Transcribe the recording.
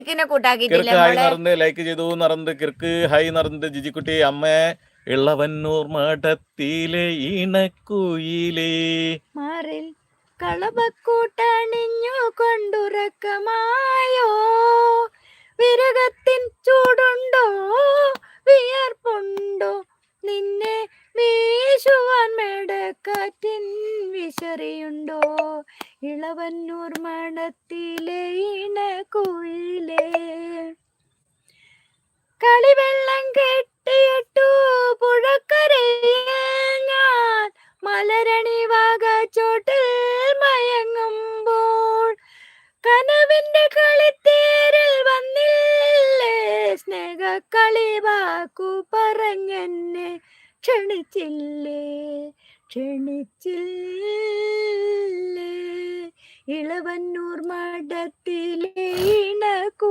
ക്കിനെ കൂട്ടാക്കിയിട്ടില്ലേ കിർക്ക് hi മോളെ? നടന്ന് like ചെയ്തു നടന്ന് കിർക്ക് ഹായ് നടന്ന് ജിജിക്കുട്ടി അമ്മേ ഇളവന്നൂർ മഠത്തിലെ ഇണക്കുയിലേ മാറിൽ കളപക്കൂട്ടണിഞ്ഞു കൊണ്ടുറക്കമായോ, വിരകത്തിൻ ചൂടുണ്ടോ വിയർപ്പുണ്ടോ, നിന്നെ വീശുവാൻ മേടക്കാറ്റിൻ വിശറിയുണ്ടോ, ഇളവന്നൂർ മഠത്തിലെ ഇണക്കുയിലേ. കളിവെള്ളം കെട്ടിയിട്ടു പുഴക്കരയിൽ ഞാൻ മലരണി വാകച്ചോട്ടിൽ മയങ്ങുമ്പോൾ, കനവിന്റെ കളിത്തേരിൽ വന്നില്ലേ, സ്നേഹക്കളി വാക്കു പറഞ്ഞെന്നെ ക്ഷണിച്ചില്ലേ, ക്ഷണിച്ചില്ലേ, ഇളവന്നൂർ മഠത്തിലെ ഇണക്കു